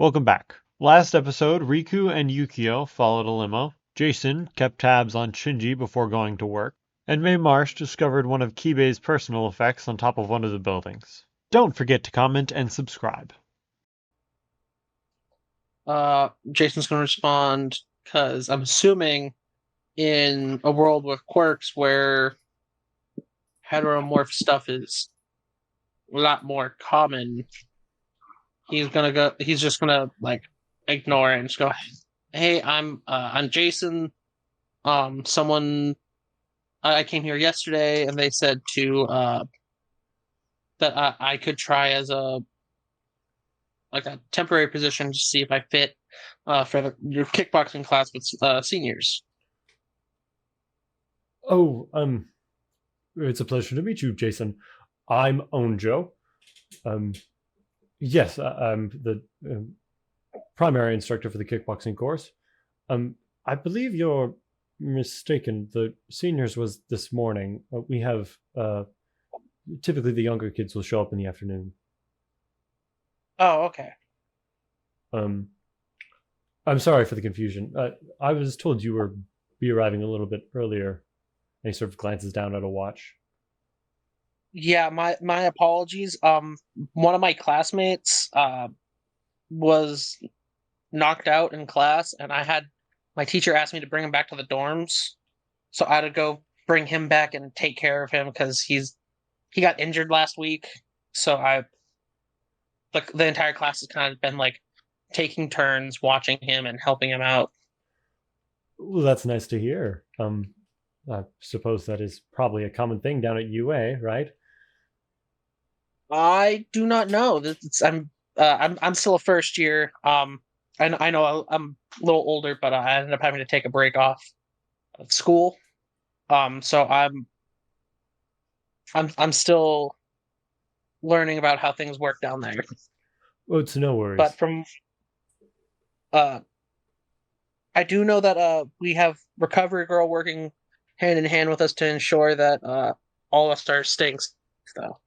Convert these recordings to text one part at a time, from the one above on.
Welcome back. Last episode, Riku and Yukio followed a limo, Jason kept tabs on Shinji before going to work, and Mae Marsh discovered one of Kibe's personal effects on top of one of the buildings. Don't forget to comment and subscribe. Jason's going to respond because I'm assuming in a world with quirks where heteromorph stuff is a lot more common, he's just gonna like ignore it and just go, "Hey, I'm Jason. Someone I came here yesterday and they said to that I could try as a temporary position to see if I fit for your kickboxing class with seniors." Oh, it's a pleasure to meet you, Jason. I'm Onjo. Yes, I'm the primary instructor for the kickboxing course. I believe you're mistaken. The seniors was this morning. We have typically the younger kids will show up in the afternoon. Oh, okay. I'm sorry for the confusion. I was told you were be arriving a little bit earlier. And he sort of glances down at a watch. Yeah, my apologies. One of my classmates was knocked out in class, and my teacher asked me to bring him back to the dorms, so I had to go bring him back and take care of him because he got injured last week. So the entire class has kind of been like taking turns watching him and helping him out. Well, that's nice to hear. I suppose that is probably a common thing down at UA, right? I do not know. I'm still a first year. I know I'm a little older, but I ended up having to take a break off of school. So I'm still learning about how things work down there. Oh, it's no worries. But I do know that we have Recovery Girl working hand in hand with us to ensure that all of us are staying though.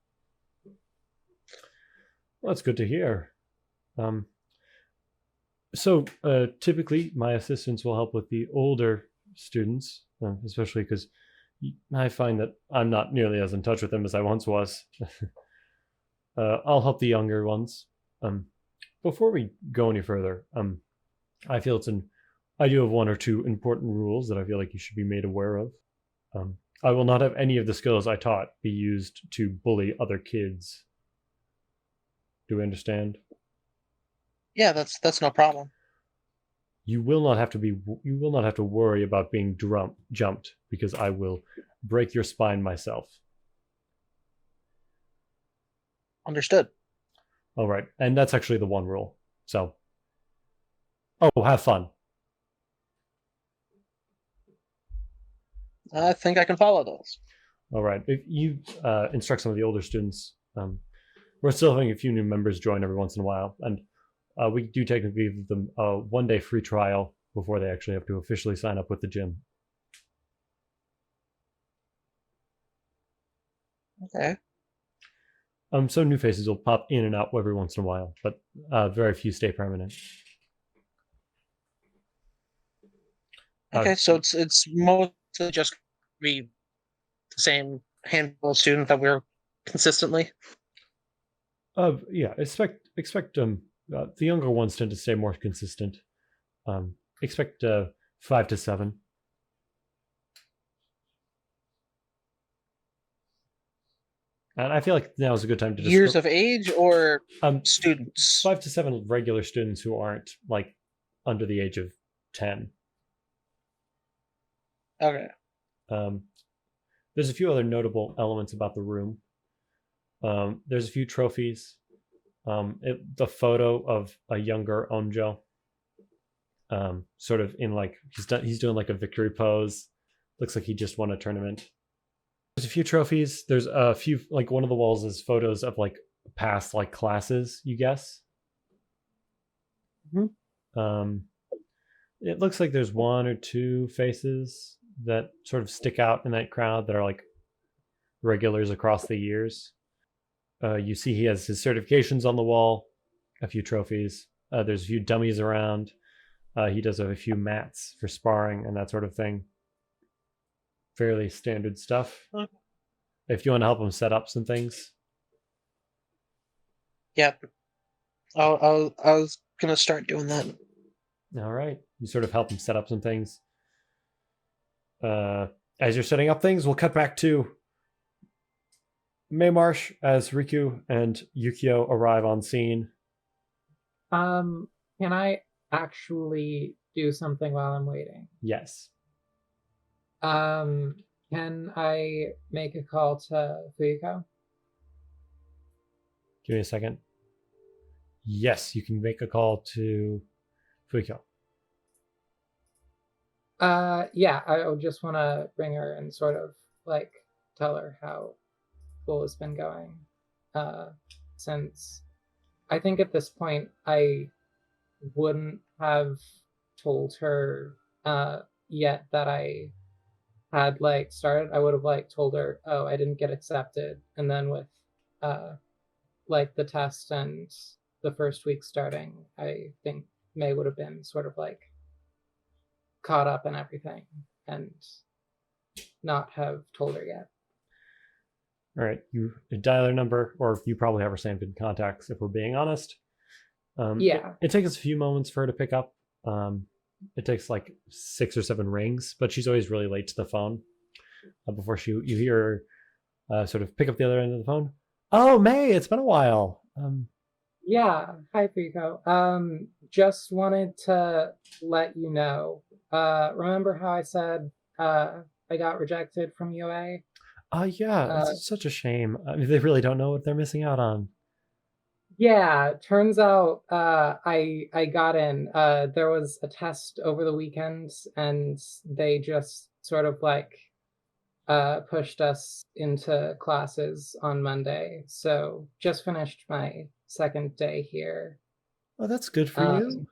Well, that's good to hear. So typically, my assistants will help with the older students, especially because I find that I'm not nearly as in touch with them as I once was. I'll help the younger ones. Before we go any further, I feel I do have one or two important rules that I feel like you should be made aware of. I will not have any of the skills I taught be used to bully other kids. Do we understand? Yeah, that's no problem. You will not have to worry about being jumped because I will break your spine myself. Understood. All right, and that's actually the one rule. So, have fun. I think I can follow those. All right, if you instruct some of the older students, we're still having a few new members join every once in a while, and we do technically give them a 1-day free trial before they actually have to officially sign up with the gym. Okay. So new faces will pop in and out every once in a while, but very few stay permanent. Okay, so it's mostly just be the same handful of students that we're consistently. Yeah, expect the younger ones tend to stay more consistent. Expect 5 to 7. And I feel like now is a good time to Years of age or students? 5 to 7 regular students who aren't like under the age of 10. Okay. There's a few other notable elements about the room. There's a few trophies. The photo of a younger Onjo, sort of in like he's doing like a victory pose. Looks like he just won a tournament. There's a few trophies. There's a few, like one of the walls is photos of like past like classes, you guess. Mm-hmm. It looks like there's one or two faces that sort of stick out in that crowd that are like regulars across the years. You see he has his certifications on the wall, a few trophies. There's a few dummies around. He does have a few mats for sparring and that sort of thing. Fairly standard stuff. If you want to help him set up some things. Yep. I was gonna start doing that. All right. You sort of help him set up some things. As you're setting up things, we'll cut back to Maymarsh as Riku and Yukio arrive on scene. Can I actually do something while I'm waiting? Yes. Can I make a call to Fuyuko? Give me a second. Yes, you can make a call to Fuyuko. Yeah, I would just want to bring her and sort of like tell her how school has been going. Since I think at this point I wouldn't have told her yet that I had like started. I would have like told her, oh, I didn't get accepted, and then with like the test and the first week starting, I think May would have been sort of like caught up in everything and not have told her yet. All right, you dial her number, or you probably have her saved in contacts if we're being honest. Yeah. It takes us a few moments for her to pick up. It takes like 6 or 7 rings, but she's always really late to the phone. Before you hear her sort of pick up the other end of the phone. Oh, May, it's been a while. Yeah, hi Fuyuko. Just wanted to let you know. Remember how I said I got rejected from UA? Yeah, it's such a shame. I mean, they really don't know what they're missing out on. Yeah, turns out I got in. There was a test over the weekend, and they just sort of like pushed us into classes on Monday. So just finished my second day here. Oh, that's good for you.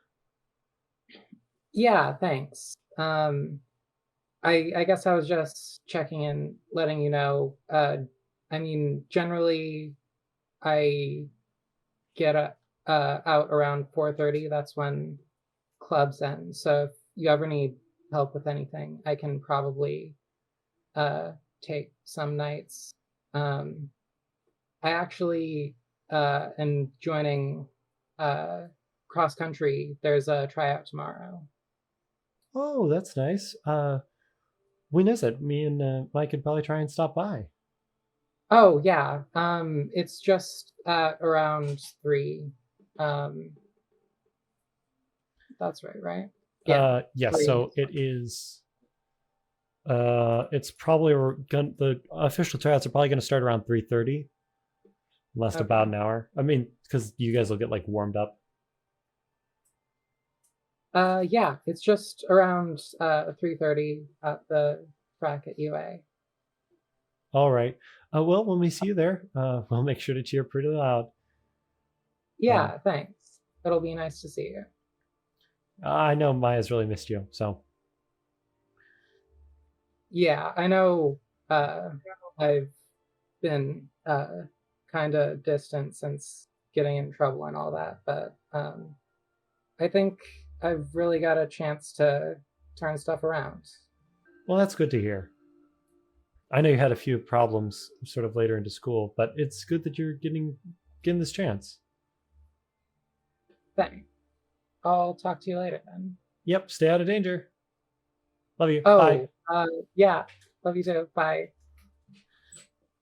Yeah, thanks. I guess I was just checking in, letting you know. I mean, generally, I get out around 4:30. That's when clubs end. So if you ever need help with anything, I can probably take some nights. I actually am joining cross country. There's a tryout tomorrow. Oh, that's nice. When is it? Me and Mike could probably try and stop by. Oh yeah. It's just at around 3. That's right? Yeah. Yes. 3. So it is. It's probably the official tryouts are probably going to start around 3:30, last Okay. about an hour. I mean, because you guys will get like warmed up. Yeah, it's just around 3:30 at the track at UA. All right. Well, when we see you there, we'll make sure to cheer pretty loud. Yeah, thanks. It'll be nice to see you. I know Maya's really missed you, so. Yeah, I know I've been kind of distant since getting in trouble and all that, but I think I've really got a chance to turn stuff around. Well, that's good to hear. I know you had a few problems sort of later into school, but it's good that you're getting this chance. Thanks. I'll talk to you later then. Yep, stay out of danger. Love you. Oh, Bye. Yeah, love you too. Bye.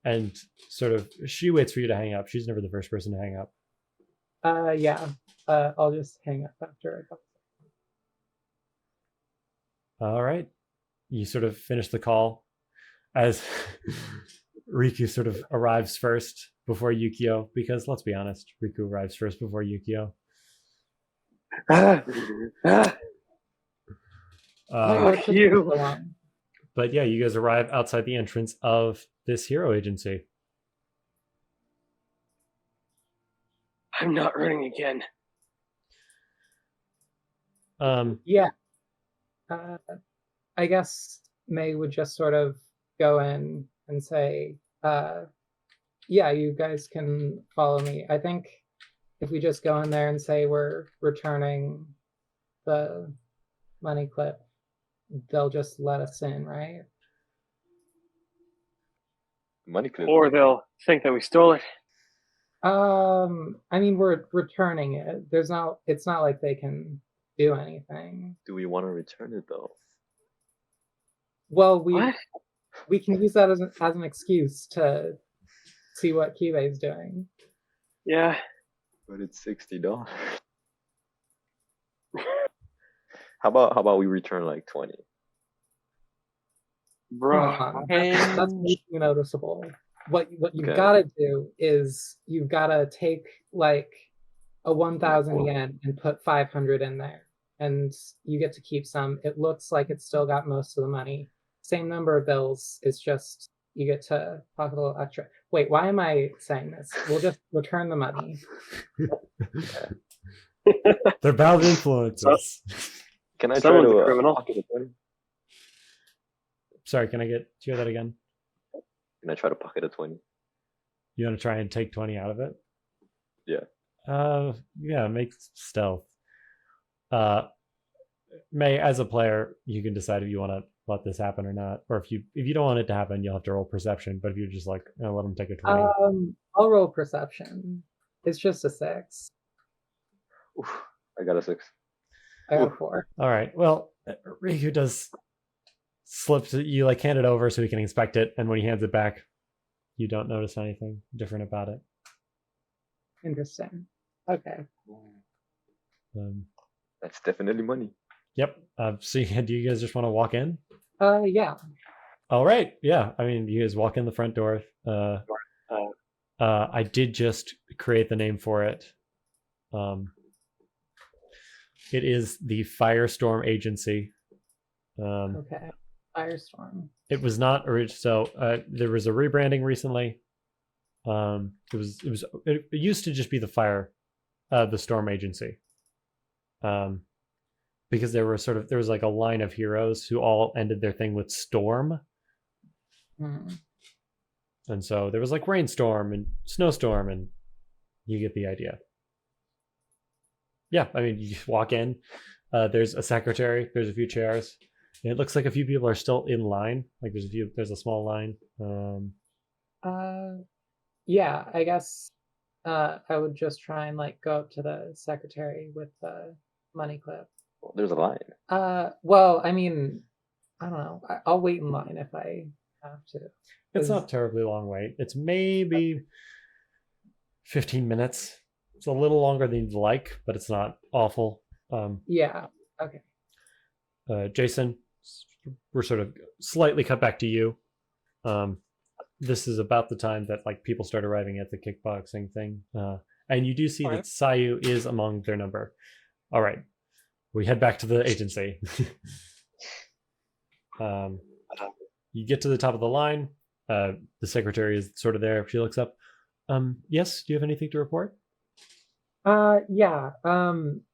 And sort of, she waits for you to hang up. She's never the first person to hang up. Yeah. I'll just hang up after a couple. All right. You sort of finish the call as Riku sort of arrives first before Yukio, because let's be honest, Riku arrives first before Yukio. You. But yeah, you guys arrive outside the entrance of this hero agency. I'm not running again. Yeah. I guess May would just sort of go in and say, yeah, you guys can follow me. I think if we just go in there and say we're returning the money clip, they'll just let us in, right? Money clip. Or they'll think that we stole it. I mean, we're returning it. It's not like they can do anything. Do we want to return it though? Well, What? we can use that as an excuse to see what Kibe is doing. Yeah. But it's $60. How about we return like 20? Bro. That's way too noticeable. What you've Okay. got to do is you've got to take like a 1,000 yen and put 500 in there, and you get to keep some. It looks like it's still got most of the money. Same number of bills. It's just you get to pocket a little extra. Wait, why am I saying this? We'll just return the money. They're bad influences. Can I Someone's try to a criminal. pocket a 20? Sorry, can I hear that again? Can I try to pocket a 20? You want to try and take 20 out of it? Yeah. Yeah, make stealth. May, as a player, you can decide if you want to let this happen or not, or if you don't want it to happen, you'll have to roll perception. But if you're just like, let them take a 20. I'll roll perception. It's just a 6. Oof, I got a 6. I got a Oof. 4. All right. Well, Riku does slip to you, like hand it over so he can inspect it, and when he hands it back, you don't notice anything different about it. Interesting. Okay. That's definitely money. Yep. So do you guys just want to walk in? Yeah. All right. Yeah. I mean, you guys walk in the front door. I did just create the name for it. It is the Firestorm Agency. Okay. Firestorm. It was not original. So there was a rebranding recently. It used to just be the Storm Agency. Because there was like a line of heroes who all ended their thing with Storm. And so there was like Rainstorm and Snowstorm, and you get the idea. Yeah, I mean, you walk in, there's a secretary, there's a few chairs. And it looks like a few people are still in line. Like there's a small line. Yeah, I guess I would just try and like go up to the secretary with the money clip. Well, there's a line. Well, I mean, I don't know. I'll wait in line if I have to. It's not terribly long wait. It's maybe 15 minutes. It's a little longer than you'd like, but it's not awful. Yeah. Okay. Jason, we're sort of slightly cut back to you. This is about the time that like people start arriving at the kickboxing thing, and you do see that Sayu is among their number. All right, we head back to the agency. You get to the top of the line. The secretary is sort of there. She looks up. Yes, do you have anything to report? Yeah.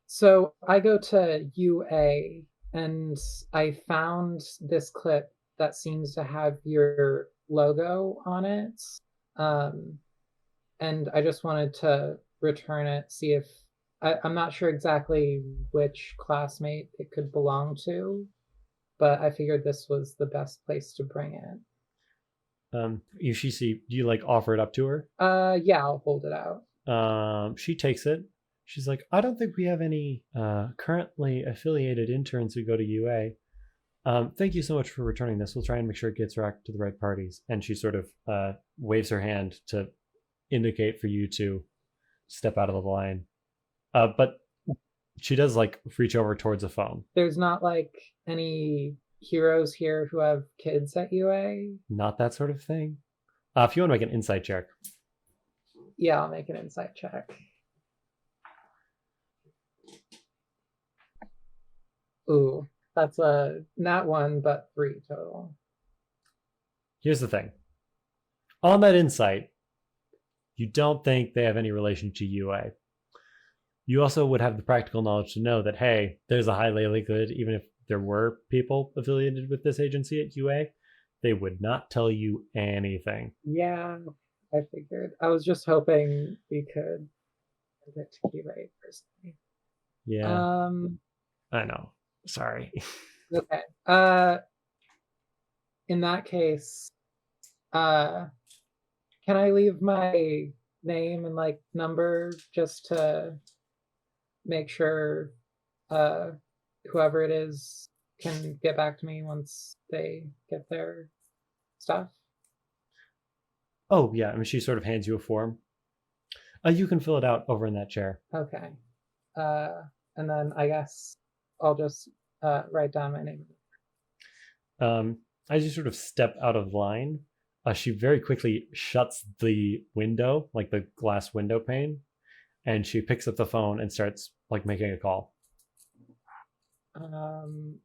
So I go to UA and I found this clip that seems to have your logo on it. And I just wanted to return it, see if I'm not sure exactly which classmate it could belong to, but I figured this was the best place to bring it. Do you like offer it up to her? Yeah, I'll hold it out. She takes it. She's like, I don't think we have any currently affiliated interns who go to UA. Thank you so much for returning this. We'll try and make sure it gets back to the right parties. And she sort of waves her hand to indicate for you to step out of the line. But she does like reach over towards a phone. There's not like any heroes here who have kids at UA? Not that sort of thing. If you want to make an insight check. Yeah, I'll make an insight check. Ooh, that's a not 1, but 3 total. Here's the thing. On that insight, you don't think they have any relation to UA. You also would have the practical knowledge to know that, hey, there's a high likelihood, even if there were people affiliated with this agency at UA, they would not tell you anything. Yeah, I figured. I was just hoping we could it to Kibe personally. Yeah. I know. Sorry. Okay. In that case, can I leave my name and like number just to make sure whoever it is can get back to me once they get their stuff? Oh yeah, I mean she sort of hands you a form. You can fill it out over in that chair. Okay. And then I guess I'll just write down my name. As you sort of step out of line, she very quickly shuts the window, like the glass window pane, and she picks up the phone and starts like making a call. I'm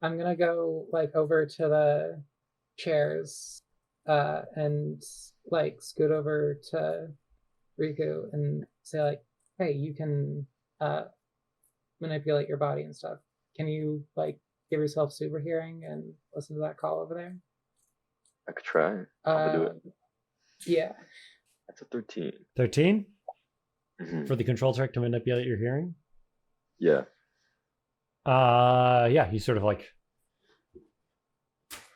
gonna go like over to the chairs and like scoot over to Riku and say like, hey, you can manipulate your body and stuff. Can you like give yourself super hearing and listen to that call over there? I could try. I'm gonna do it. Yeah. That's a 13. 13? For the control check to manipulate your hearing? Yeah. Yeah, you sort of like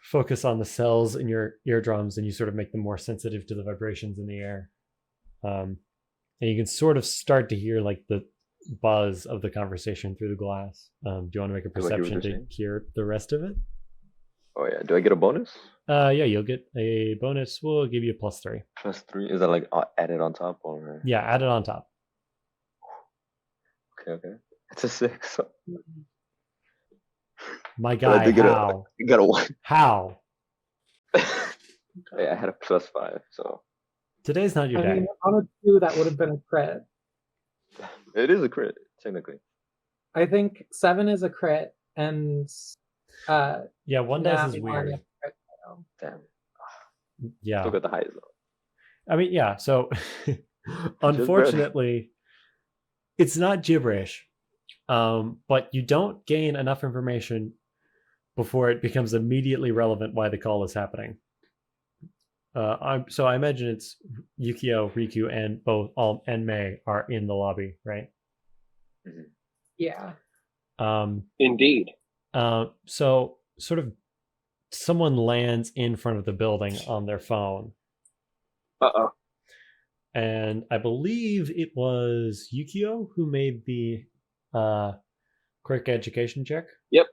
focus on the cells in your eardrums and you sort of make them more sensitive to the vibrations in the air. And you can sort of start to hear like the buzz of the conversation through the glass. Do you want to make a perception to hear the rest of it? Oh yeah. Do I get a bonus? Yeah, you'll get a bonus. We'll give you a +3. +3? Is that like added on top or? Yeah, add it on top. Okay. It's a 6. My guy, how? You got a 1. How? Yeah, I had a +5, so. Today's not your day. I mean, on a 2, that would have been a crit. It is a crit, technically. I think 7 is a crit, and yeah, 1 dice is weird. Damn. Yeah. Still got the highest though. I mean, yeah. So, unfortunately, it's not gibberish, but you don't gain enough information before it becomes immediately relevant why the call is happening. So I imagine it's Yukio, Riku, and and Mei are in the lobby, right? Yeah. Indeed. So sort of someone lands in front of the building on their phone. Uh-oh. And I believe it was Yukio who made the quick education check. Yep.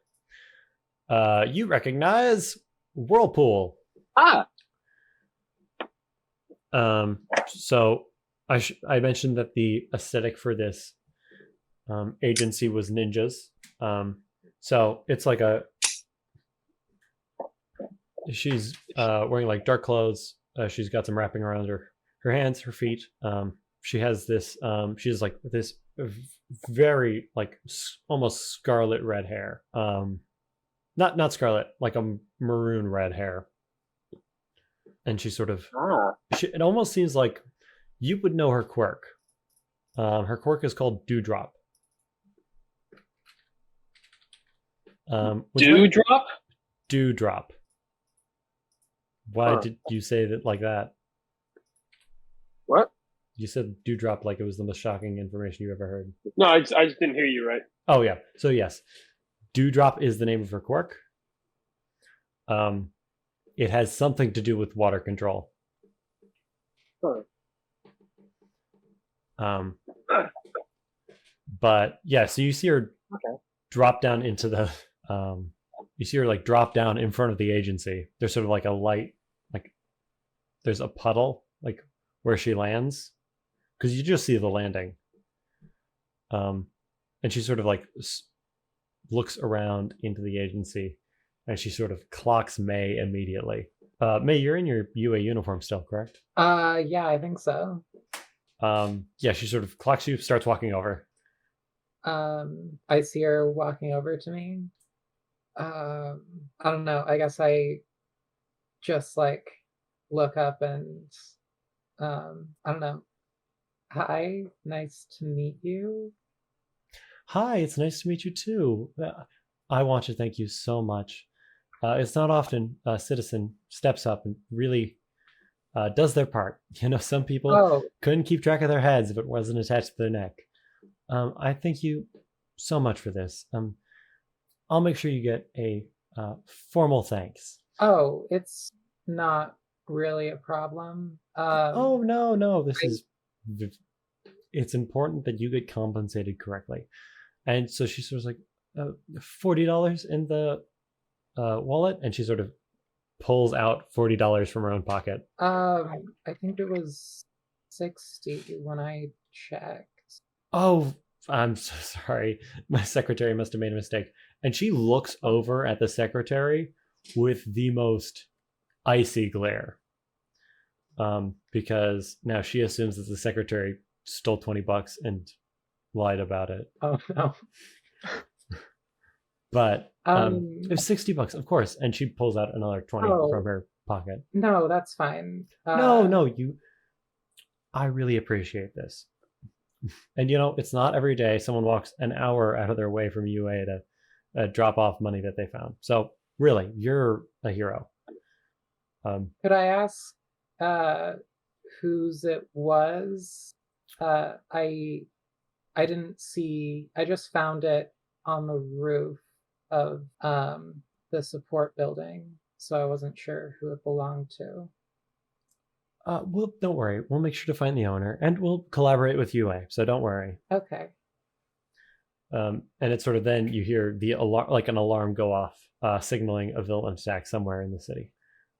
You recognize Whirlpool. Ah. So I mentioned that the aesthetic for this agency was ninjas. So it's like she's wearing like dark clothes. She's got some wrapping around her hands, her feet. She has this. She has like this very like almost scarlet red hair. Not scarlet, like a maroon red hair. And she sort of. It almost seems like you would know her quirk. Her quirk is called Dewdrop. Dewdrop? Dewdrop. Why did you say that like that? What? You said dewdrop like it was the most shocking information you ever heard. No, I just didn't hear you right. Oh yeah. So yes, Dewdrop is the name of her quirk. It has something to do with water control. But yeah, so you see her drop down into the you see her like drop down in front of the agency. There's sort of like a light, like there's a puddle like where she lands, because you just see the landing. And she sort of like looks around into the agency, and she sort of clocks Mei immediately. Mei, you're in your UA uniform still, correct? Yeah, I think so. Yeah, she sort of clocks you, starts walking over. I see her walking over to me. I don't know. I guess I just like look up and I don't know. Hi, nice to meet you. Hi, it's nice to meet you too. I want to thank you so much. It's not often a citizen steps up and really does their part. Some people Oh, couldn't keep track of their heads if it wasn't attached to their neck. I thank you so much for this. I'll make sure you get a formal thanks. oh, it's not really a problem. Oh no, it's important that you get compensated correctly. And so she sort of like $40 in the wallet, and she sort of pulls out $40 from her own pocket. I think it was 60 when I checked. Oh, I'm so sorry. My secretary must have made a mistake. And she looks over at the secretary with the most icy glare. Because now she assumes that the secretary stole $20 and lied about it. Oh no. But it was $60, of course. And she pulls out another 20 from her pocket. No, that's fine. No, I really appreciate this. And it's not every day someone walks an hour out of their way from UA to drop off money that they found. So really, you're a hero. Could I ask whose it was? I didn't see. I just found it on the roof of the support building, so I wasn't sure who it belonged to. Well, don't worry. We'll make sure to find the owner, and we'll collaborate with UA. So don't worry. Okay. And it's sort of then you hear the alarm, like an alarm go off, signaling a villain attack somewhere in the city,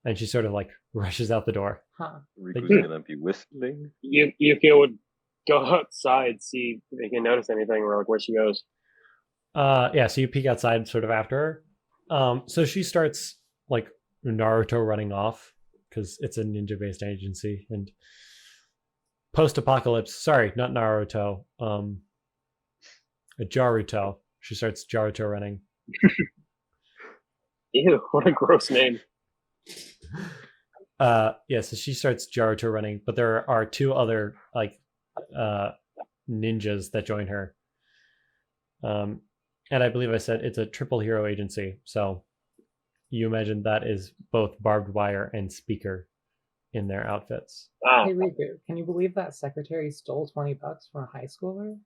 and she sort of like rushes out the door. Huh. Riku's gonna be whistling. Yukio would go outside, see if they can notice anything, or like where she goes. Yeah. So you peek outside, sort of after her. So she starts like Naruto running off because it's a ninja-based agency and post-apocalypse. Sorry, not Naruto. Jaruto. She starts Jaruto running. Ew, what a gross name. Yeah, so she starts Jaruto running, but there are two other like ninjas that join her. And I believe I said it's a triple hero agency, so you imagine that is both barbed wire and speaker in their outfits. Wow. Hey Riku, can you believe that secretary stole $20 from a high schooler?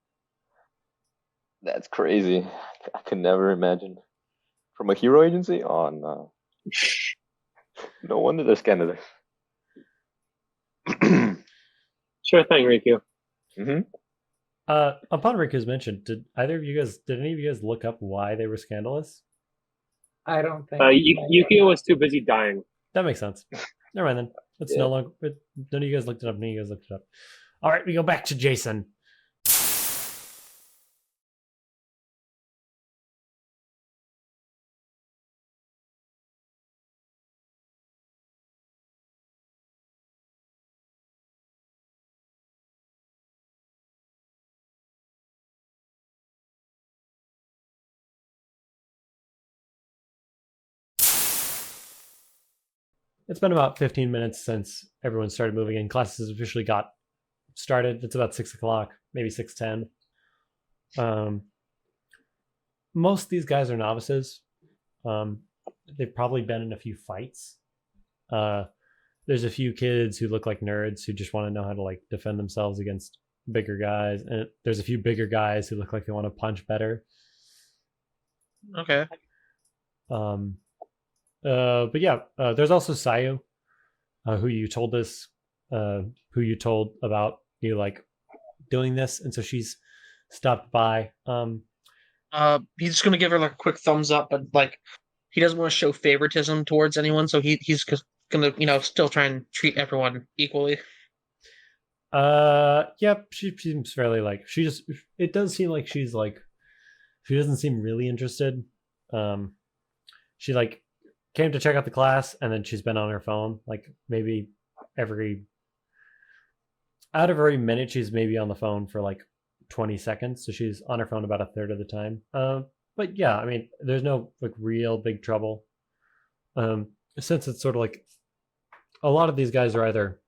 That's crazy. I could never imagine. From a hero agency? Oh no. No wonder they're scandalous. Sure thing, Riku. Mm-hmm. Upon Riku's mention, did any of you guys look up why they were scandalous? I don't think. Yukio was too busy dying. That makes sense. Never mind then. It's no longer. None of you guys looked it up. None of you guys looked it up. All right, we go back to Jason. It's been about 15 minutes since everyone started moving in. Classes officially got started. It's about 6 o'clock, maybe 6:10. Most of these guys are novices. They've probably been in a few fights. There's a few kids who look like nerds who just want to know how to like defend themselves against bigger guys, and there's a few bigger guys who look like they want to punch better. Okay. But yeah, there's also Sayu, who you told about you like doing this, and so she's stopped by. He's just gonna give her like a quick thumbs up, but like he doesn't want to show favoritism towards anyone, so he's just gonna still try and treat everyone equally. Yep, she seems fairly like it does seem like she doesn't seem really interested. She like came to check out the class, and then she's been on her phone like maybe out of every minute she's maybe on the phone for like 20 seconds, so she's on her phone about a third of the time. But yeah, I mean, there's no like real big trouble. Since it's sort of like a lot of these guys are either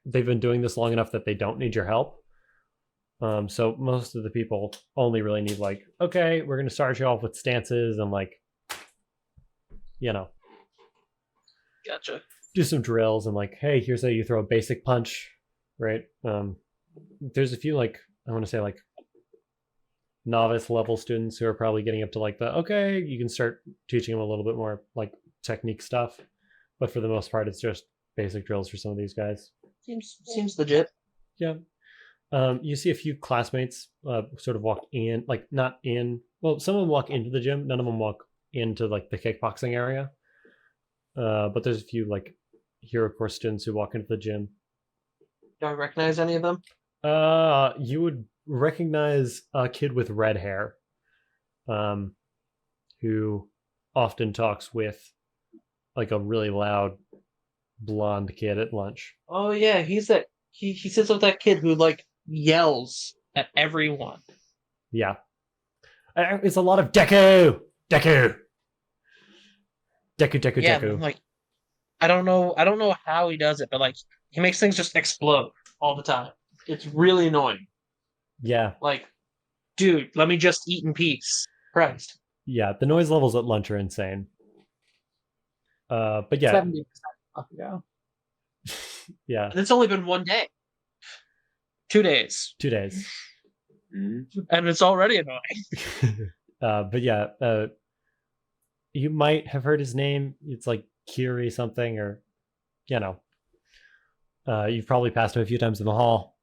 they've been doing this long enough that they don't need your help. So most of the people only really need like, okay, we're going to start you off with stances and like, Gotcha. do some drills and like, hey, here's how you throw a basic punch, right? There's a few like I want to say like novice level students who are probably getting up to like the okay, you can start teaching them a little bit more like technique stuff, but for the most part, it's just basic drills for some of these guys. Seems legit. Yeah. You see a few classmates sort of walk in, like not in. Well, some of them walk into the gym. None of them walk into like the kickboxing area. But there's a few like hero course students who walk into the gym. Do I recognize any of them? You would recognize a kid with red hair, who often talks with like a really loud blonde kid at lunch. Oh yeah, he's that. He sits with that kid who like yells at everyone. Yeah, it's a lot of Deku. Yeah, like I don't know how he does it, but like he makes things just explode all the time. It's really annoying. Yeah. Like, dude, let me just eat in peace. Christ. Yeah, the noise levels at lunch are insane. But yeah. 70% off ago. Yeah. And it's only been 1 day. 2 days. 2 days. And it's already annoying. But yeah, you might have heard his name. It's like Kiri something, or you know. You've probably passed him a few times in the hall.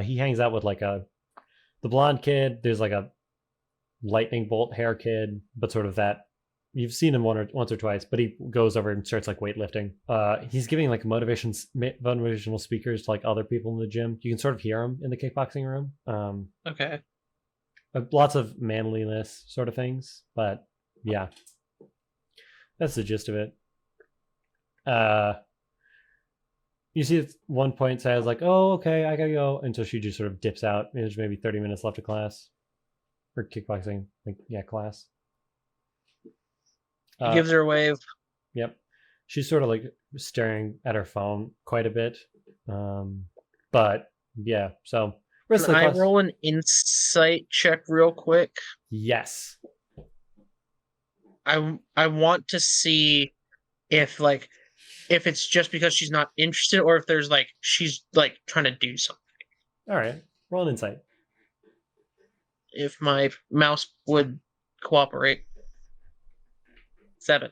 He hangs out with like the blonde kid. There's like a lightning bolt hair kid, but sort of that. You've seen him once or twice, but he goes over and starts like weightlifting. He's giving like motivational speakers to like other people in the gym. You can sort of hear him in the kickboxing room. Okay. Lots of manliness sort of things, but yeah, that's the gist of it. You see at one point Saya's like, oh, okay, I gotta go. Until she just sort of dips out. There's maybe 30 minutes left of class. Or kickboxing, class. He gives her a wave. Yep. She's sort of like staring at her phone quite a bit. But yeah, so rest Can of the I class. roll an insight check real quick? Yes. I want to see if it's just because she's not interested, or if there's like she's like trying to do something. All right. Roll an insight. If my mouse would cooperate. 7.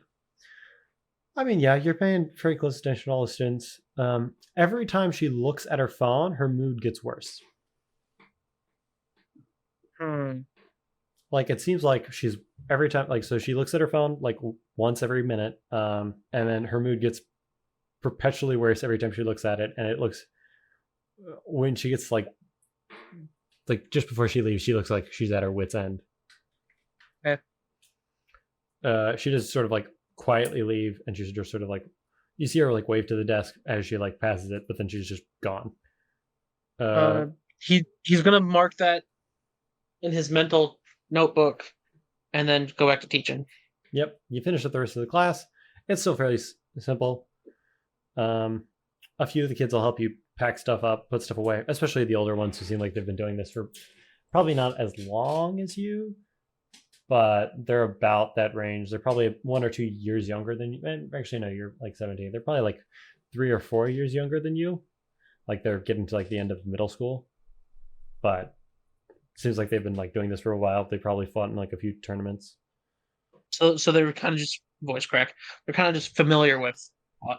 I mean, yeah, you're paying very close attention to all the students. Every time she looks at her phone, her mood gets worse. Like, it seems like she's every time, like, so she looks at her phone like once every minute, and then her mood gets perpetually worse every time she looks at it. And it looks, when she gets like just before she leaves, she looks like she's at her wit's end. Okay. She just sort of like quietly leave, and she's just sort of like, you see her like wave to the desk as she like passes it, but then she's just gone. He's gonna mark that in his mental notebook, and then go back to teaching. Yep, you finish up the rest of the class. It's still fairly simple. A few of the kids will help you pack stuff up, put stuff away, especially the older ones who seem like they've been doing this for probably not as long as you, but they're about that range. They're probably 1 or 2 years younger than you. And actually, no, you're like 17. They're probably like 3 or 4 years younger than you. Like they're getting to like the end of middle school, but it seems like they've been like doing this for a while. They probably fought in like a few tournaments. So they're kind of just voice crack. They're kind of just familiar with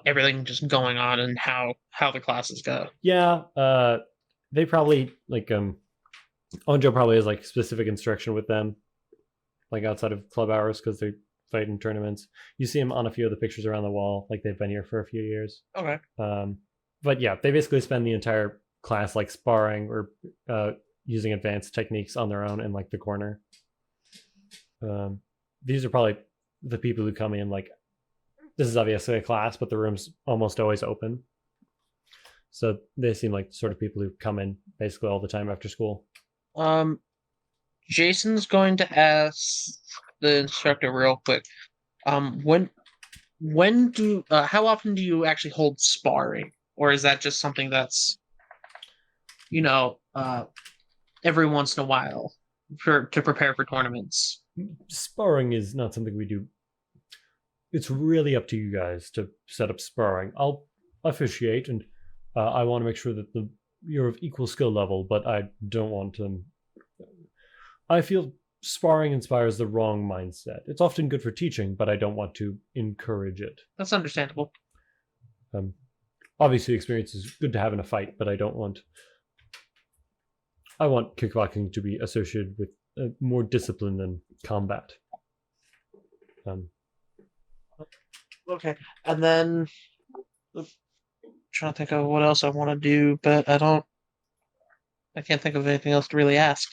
everything just going on and how the classes go. Yeah, they probably like Onjo probably has like specific instruction with them, like outside of club hours, because they fight in tournaments. You see them on a few of the pictures around the wall, like they've been here for a few years. Okay. But yeah, they basically spend the entire class like sparring or using advanced techniques on their own in like the corner. These are probably the people who come in like, this is obviously a class, but the room's almost always open. So they seem like the sort of people who come in basically all the time after school. Jason's going to ask the instructor real quick. When do how often do you actually hold sparring, or is that just something that's, every once in a while to prepare for tournaments? Sparring is not something we do it's really up to you guys to set up sparring. I'll officiate, and I want to make sure that you're of equal skill level, but I don't want to. I feel sparring inspires the wrong mindset. It's often good for teaching, but I don't want to encourage it. That's understandable. Obviously, experience is good to have in a fight, but I want kickboxing to be associated with more discipline than combat. Okay, and then I'm trying to think of what else I want to do, but I can't think of anything else to really ask.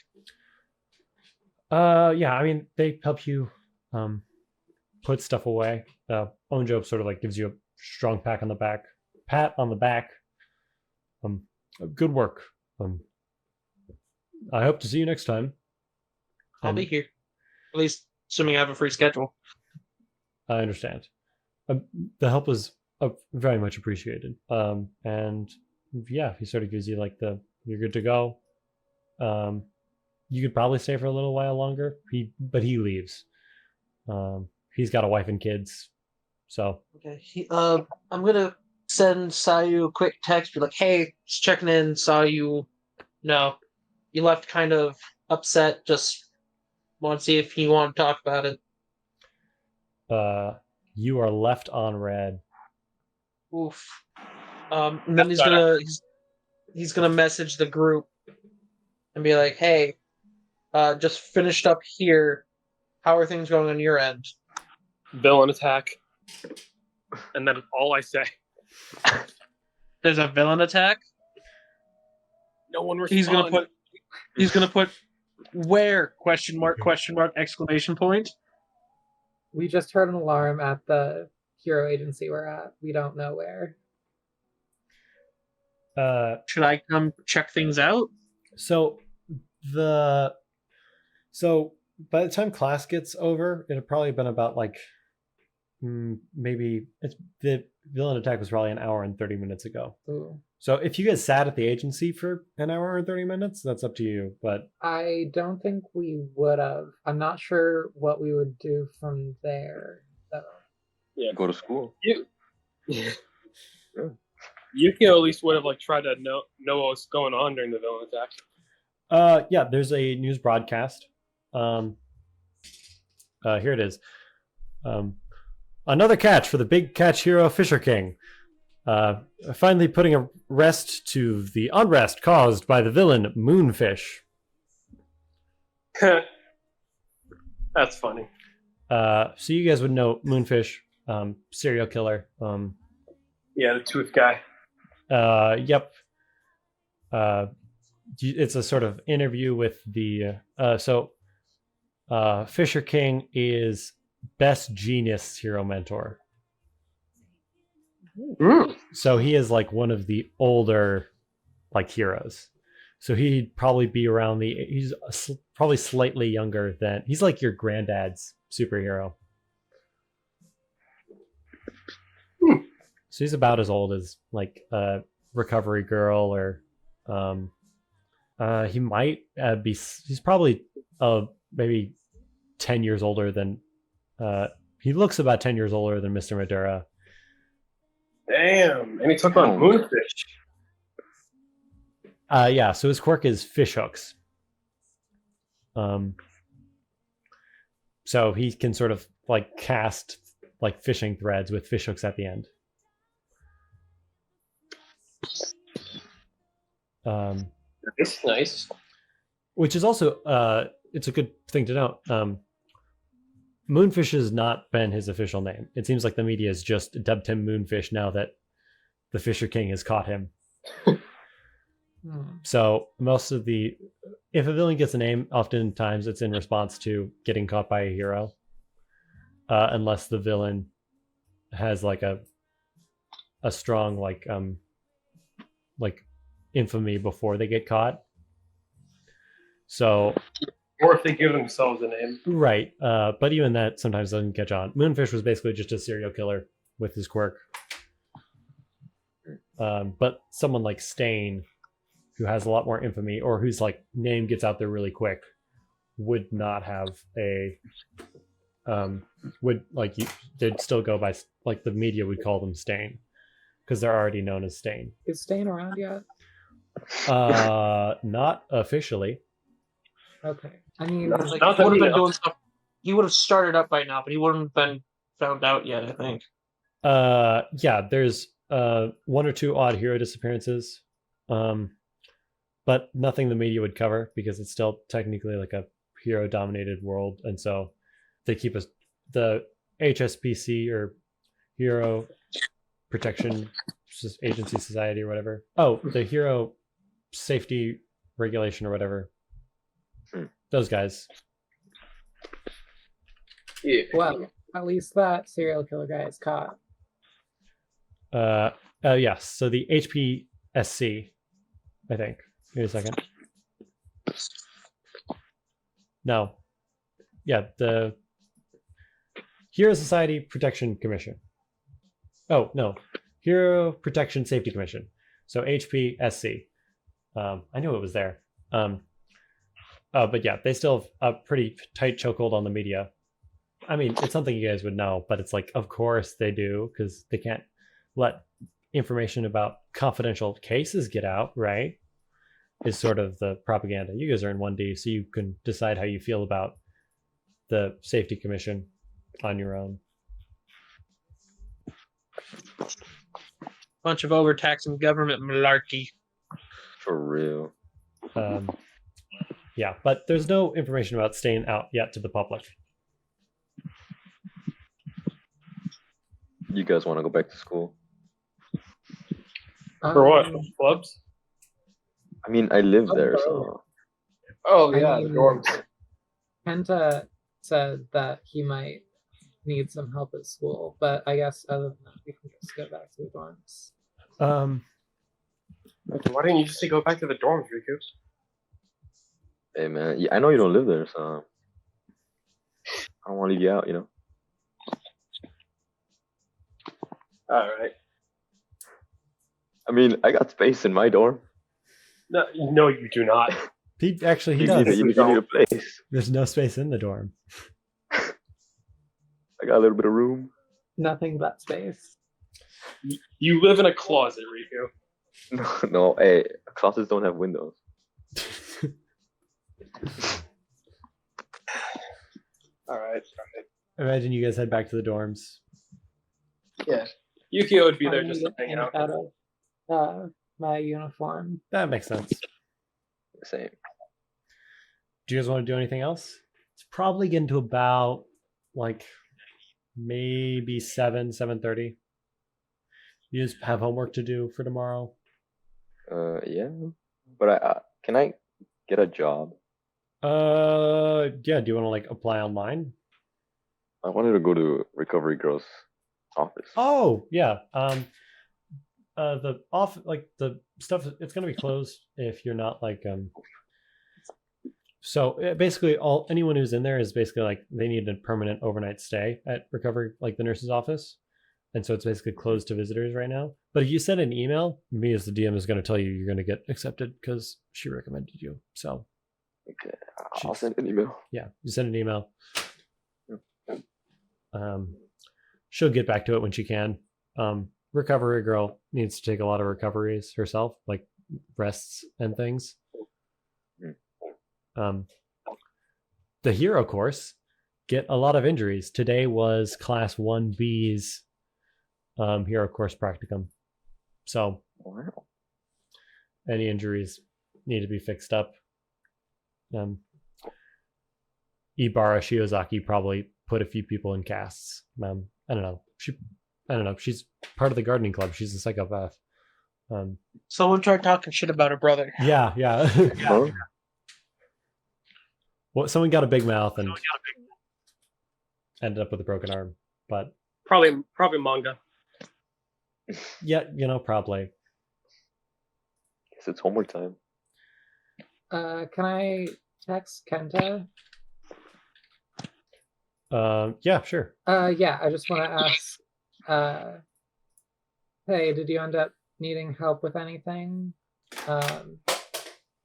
Yeah, I mean, they help you put stuff away. Onjo sort of like gives you a strong pat on the back. Good work. I hope to see you next time. I'll be here, at least assuming I have a free schedule. I understand. The help was very much appreciated. And yeah, he sort of gives you like you're good to go. You could probably stay for a little while longer. But he leaves. He's got a wife and kids, so. Okay. I'm gonna send Sayu a quick text. Be like, "Hey, just checking in. Saw you. No, you left kind of upset. Just want to see if you want to talk about it." You are left on red. Oof. And then he's gonna message the group and be like, "Hey, just finished up here. How are things going on your end?" Villain attack. And that is all I say. There's a villain attack. No one responds. He's gonna put where ? Question mark, exclamation point. We just heard an alarm at the hero agency we're at. We don't know where. Should I come check things out? So by the time class gets over, it'll probably been about like maybe the villain attack was probably an hour and 30 minutes ago. Ooh. So if you guys sat at the agency for an hour and 30 minutes, that's up to you. But I don't think we would have. I'm not sure what we would do from there, though. Yeah, go to school. Yukio at least would have like tried to know what was going on during the villain attack. Yeah, there's a news broadcast. Here it is. Another catch for the big catch hero Fisher King. Finally putting a rest to the unrest caused by the villain Moonfish. That's funny. So you guys would know Moonfish, serial killer. Yeah, the tooth guy. Yep. It's a sort of interview with the Fisher King is best genius hero mentor. So he is like one of the older like heroes. So he'd probably be around he's probably slightly younger than, he's like your granddad's superhero. So he's about as old as like Recovery Girl or he might he's probably maybe 10 years older than he looks about 10 years older than Mr. Madura. Damn. And he took on Moonfish. Yeah, so his quirk is fish hooks. So he can sort of like cast like fishing threads with fish hooks at the end. Nice. Which is also it's a good thing to note. Moonfish has not been his official name. It seems like the media has just dubbed him Moonfish now that the Fisher King has caught him. So if a villain gets a name, oftentimes it's in response to getting caught by a hero, unless the villain has like a strong like infamy before they get caught. So, or if they give themselves a name, right? But even that sometimes doesn't catch on. Moonfish was basically just a serial killer with his quirk. But someone like Stain, who has a lot more infamy, or whose like name gets out there really quick, would not have a would like they'd still go by like the media would call them Stain because they're already known as Stain. Is Stain around yet? Not officially. Okay. I mean, Not Like, that he would we have been know. doing stuff. He would have started up by now, but he wouldn't have been found out yet, I think. Yeah, there's one or two odd hero disappearances, but nothing the media would cover because it's still technically like a hero dominated world, and so they keep us the HSPC or Hero Protection Agency Society or whatever. Oh, the Hero Safety Regulation or whatever. Those guys. Yeah. well, at least that serial killer guy is caught. Yes. So the HPSC, I think. Wait a second. No. Yeah, the Hero Society Protection Commission. Oh, no. Hero Protection Safety Commission. So HPSC. I knew it was there. But yeah, they still have a pretty tight chokehold on the media. I mean, it's something you guys would know, but it's like, of course they do, because they can't let information about confidential cases get out, right? Is sort of the propaganda. You guys are in 1D, so you can decide how you feel about the safety commission on your own. Bunch of overtaxing government malarkey. For real. Yeah, but there's no information about staying out yet to the public. You guys want to go back to school? For what? Clubs? I mean, I live there, so Oh I yeah, mean- the dorms. Kenta said that he might need some help at school, but I guess other than that, we can just go back to the dorms. Why didn't you just say go back to the dorms, Riku? hey man, yeah, I know you don't live there, so I don't want to leave you out, you know. All right. I mean, I got space in my dorm. No, you do not. He You does. need a place. There's no space in the dorm. I got a little bit of room. Nothing but space. You live in a closet, Riku. No, hey, closets don't have windows. All right. Imagine you guys head back to the dorms. Yeah. Yukio would be there I'm just gonna hanging get out. of my uniform. That makes sense. Same. Do you guys want to do anything else? It's probably getting to about like maybe 7:30. You just have homework to do for tomorrow. Yeah. But can I get a job? Yeah. Do you want to like apply online? I wanted to go to Recovery Girl's office. Oh, yeah. The off like the stuff it's gonna be closed if you're not like So basically, anyone who's in there is basically like they need a permanent overnight stay at recovery, like the nurse's office, and so it's basically closed to visitors right now. But if you send an email, me as the DM is going to tell you you're going to get accepted because she recommended you. So Okay, I'll send an email. yeah, you send an email. She'll get back to it when she can. Recovery girl needs to take a lot of recoveries herself, like rests and things. The hero course get a lot of injuries. Today was class 1B's hero course practicum. So Wow. any injuries need to be fixed up. Ibara Shiozaki probably put a few people in casts. I don't know. She's part of the gardening club. She's a psychopath. Someone tried talking shit about her brother. Yeah. Huh? Well, someone got a big mouth and ended up with a broken arm. But Probably manga. yeah, probably. Guess it's homework time. Can I text Kenta? Yeah, sure. Yeah, I just want to ask, hey, did you end up needing help with anything? And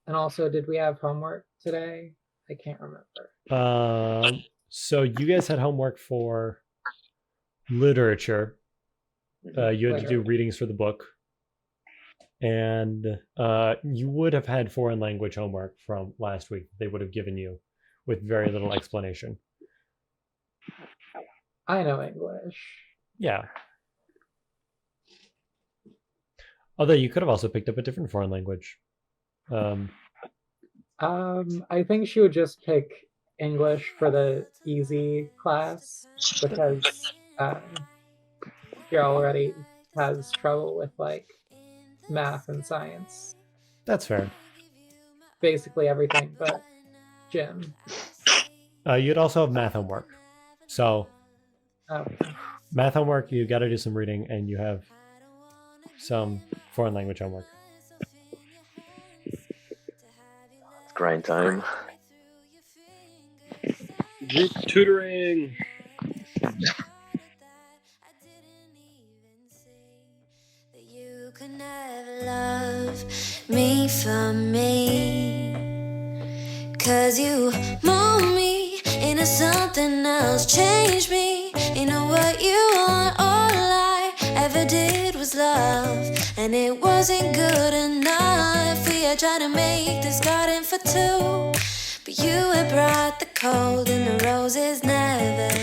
also, did we have homework today? I can't remember. So you guys had homework for literature. You had to do readings for the book. And you would have had foreign language homework from last week. They would have given you with very little explanation. I know English. Yeah. Although you could have also picked up a different foreign language. I think she would just pick English for the easy class because she already has trouble with like math and science. That's fair. Basically everything but gym. You'd also have math homework. So Okay. math homework, you got to do some reading, and you have some foreign language homework. It's grind time. Group tutoring. You could never love me for me, 'cause you mold me into something else, change me into what you want. All I ever did was love, and it wasn't good enough. We had tried to make this garden for two, but you had brought the cold and the roses never